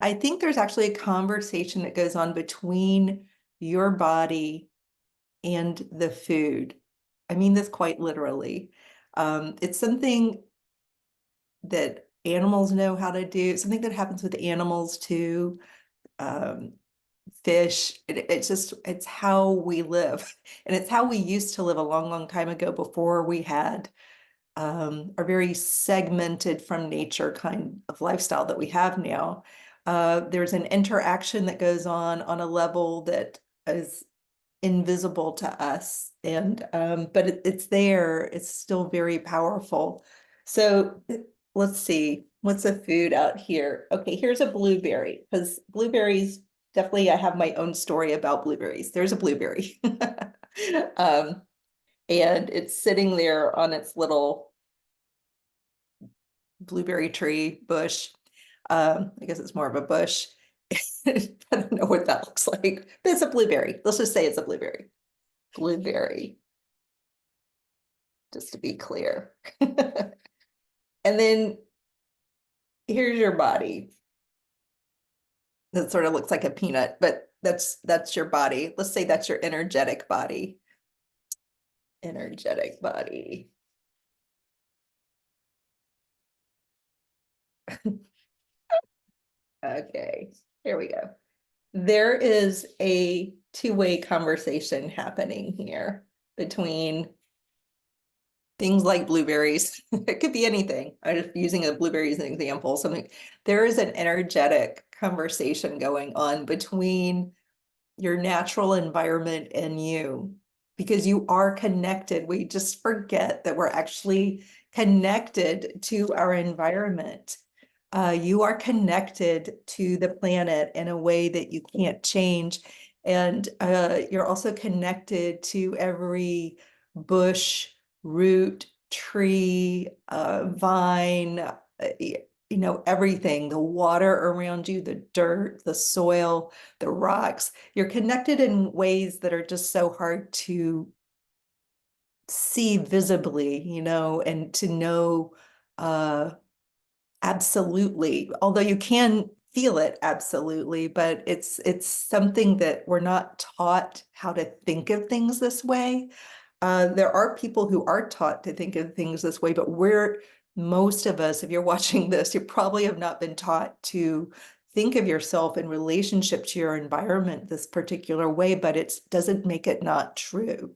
I think there's actually a conversation that goes on between your body and the food. I mean this quite literally. It's something that animals know how to do, something that happens with animals too. Um, Fish, it's just, it's how we live. And it's how we used to live a long, long time ago before we had a very segmented from nature kind of lifestyle that we have now. There's an interaction that goes on a level that is invisible to us, and but it's there. It's still very powerful. So let's see, what's a food out here? Okay, here's a blueberry, because blueberries, definitely I have my own story about blueberries. There's a blueberry. um, and it's sitting there on its little blueberry tree bush. I guess it's more of a bush. I don't know what that looks like, but it's a blueberry. Let's just say it's a blueberry. Blueberry, just to be clear. And then here's your body. That sort of looks like a peanut, but that's your body. Let's say that's your energetic body. Energetic body. Okay, here we go. There is a two-way conversation happening here between things like blueberries. It could be anything. I'm just using a blueberry as an example. Something, there is an energetic conversation going on between your natural environment and you, because you are connected. We just forget that we're actually connected to our environment. You are connected to the planet in a way that you can't change. And you're also connected to every bush, root, tree, vine, everything, the water around you, the dirt, the soil, the rocks. You're connected in ways that are just so hard to see visibly, and to know absolutely, although you can feel it absolutely, but it's something that we're not taught how to think of things this way. There are people who are taught to think of things this way, but most of us, if you're watching this, you probably have not been taught to think of yourself in relationship to your environment this particular way, but it doesn't make it not true.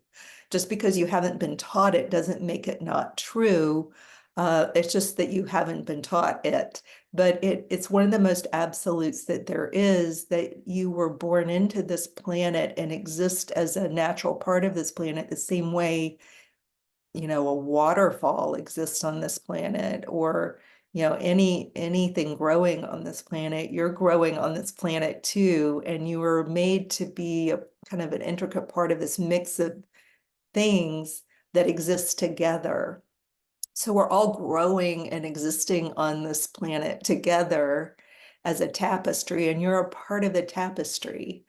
Just because you haven't been taught it doesn't make it not true. It's just that you haven't been taught it. But it's one of the most absolutes that there is, that you were born into this planet and exist as a natural part of this planet the same way, a waterfall exists on this planet, or anything growing on this planet. You're growing on this planet too, and you were made to be a kind of an intricate part of this mix of things that exist together. So we're all growing and existing on this planet together as a tapestry, and you're a part of the tapestry.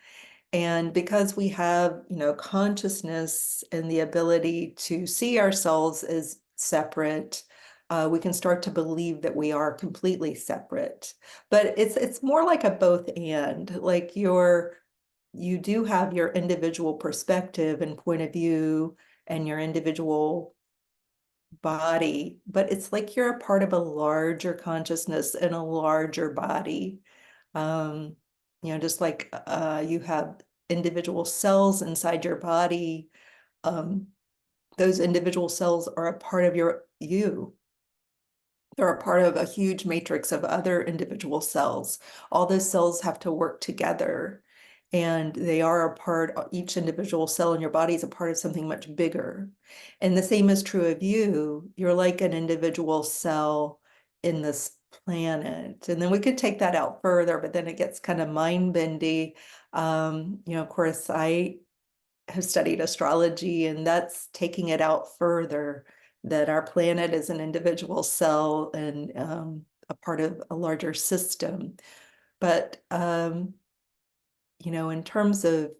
And because we have, consciousness and the ability to see ourselves as separate, we can start to believe that we are completely separate. But it's more like a both and, like you do have your individual perspective and point of view and your individual body, but it's like you're a part of a larger consciousness and a larger body. Um, just like you have individual cells inside your body, um, those individual cells are a part of you. They're a part of a huge matrix of other individual cells. All those cells have to work together, and they are a part, each individual cell in your body is a part of something much bigger. And the same is true of you. You're like an individual cell in this planet. And then we could take that out further, but then it gets kind of mind-bendy. Of course, I have studied astrology, and that's taking it out further, that our planet is an individual cell and a part of a larger system. But in terms of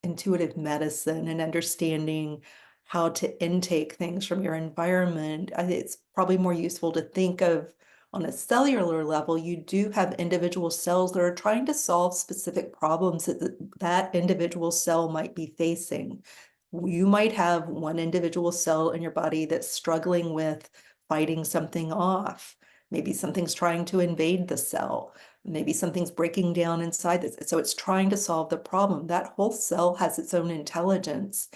intuitive medicine and understanding how to intake things from your environment, it's probably more useful to think of On a cellular level, you do have individual cells that are trying to solve specific problems that individual cell might be facing. You might have one individual cell in your body that's struggling with fighting something off. Maybe something's trying to invade the cell. Maybe something's breaking down inside this. So it's trying to solve the problem. That whole cell has its own intelligence,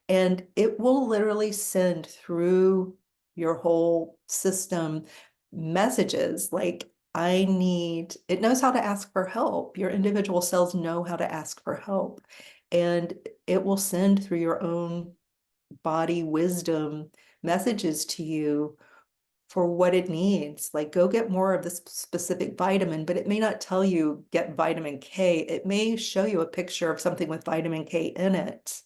and it will literally send through your whole system messages like, it knows how to ask for help. Your individual cells know how to ask for help. And it will send through your own body wisdom messages to you for what it needs. Like, go get more of this specific vitamin, but it may not tell you get vitamin K. It may show you a picture of something with vitamin K in it.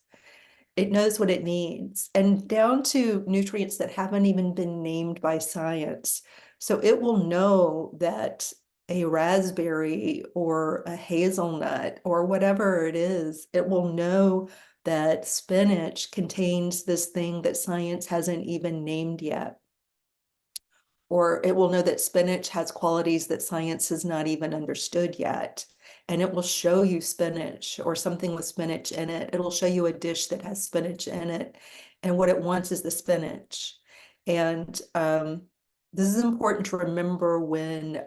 It knows what it needs, and down to nutrients that haven't even been named by science. So it will know that a raspberry or a hazelnut or whatever it is, it will know that spinach contains this thing that science hasn't even named yet. Or it will know that spinach has qualities that science has not even understood yet. And it will show you spinach or something with spinach in it. It'll show you a dish that has spinach in it. And what it wants is the spinach. And this is important to remember when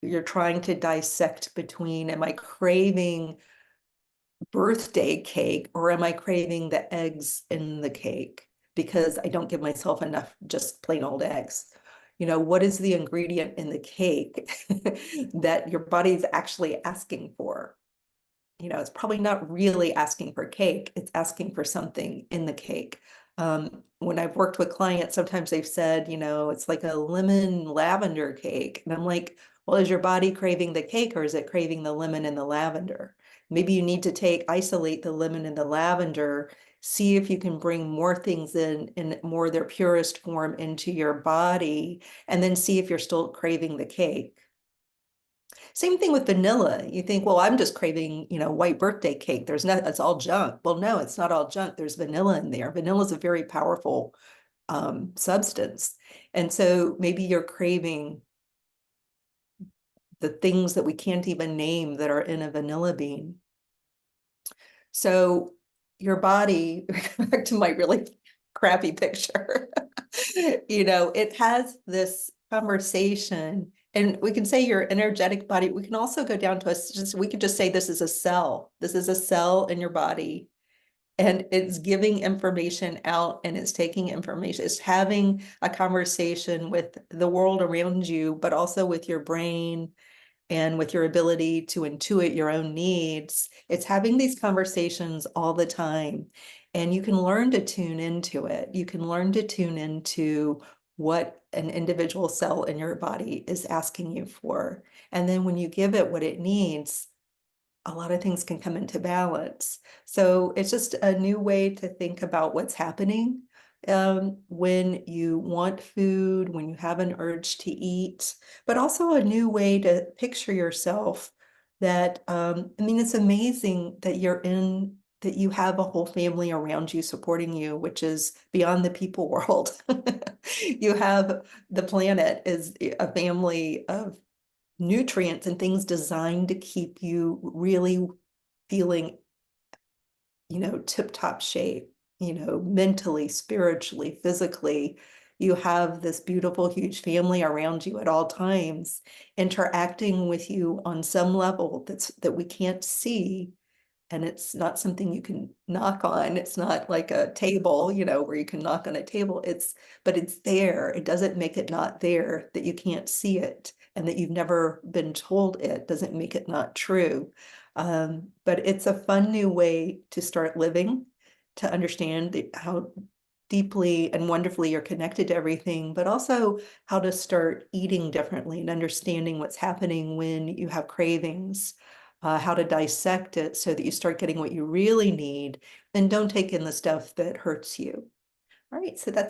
you're trying to dissect between, am I craving birthday cake or am I craving the eggs in the cake because I don't give myself enough just plain old eggs? What is the ingredient in the cake that your body's actually asking for? It's probably not really asking for cake, it's asking for something in the cake. When I've worked with clients, sometimes they've said, it's like a lemon lavender cake. And I'm like, well, is your body craving the cake or is it craving the lemon and the lavender? Maybe you need to isolate the lemon and the lavender, see if you can bring more things in more their purest form into your body, and then see if you're still craving the cake. Same thing with vanilla. You think, well, I'm just craving, white birthday cake. It's all junk. Well, no, it's not all junk. There's vanilla in there. Vanilla is a very powerful substance. And so maybe you're craving the things that we can't even name that are in a vanilla bean. So your body, back to my really crappy picture, it has this conversation, and we can say your energetic body. We can also go down to we could just say this is a cell. This is a cell in your body, and it's giving information out and it's taking information. It's having a conversation with the world around you, but also with your brain and with your ability to intuit your own needs. It's having these conversations all the time. And you can learn to tune into it. You can learn to tune into what an individual cell in your body is asking you for. And then when you give it what it needs, a lot of things can come into balance. So it's just a new way to think about what's happening when you want food, when you have an urge to eat, but also a new way to picture yourself that, it's amazing that that you have a whole family around you supporting you, which is beyond the people world. You have the planet is a family of nutrients and things designed to keep you really feeling, tip-top shape, mentally, spiritually, physically. You have this beautiful, huge family around you at all times, interacting with you on some level that we can't see, and it's not something you can knock on. It's not like a table, where you can knock on a table. But it's there. It doesn't make it not there that you can't see it and that you've never been told it doesn't make it not true. But it's a fun new way to start living, to understand how deeply and wonderfully you're connected to everything, but also how to start eating differently and understanding what's happening when you have cravings, how to dissect it so that you start getting what you really need and don't take in the stuff that hurts you. All right, so that's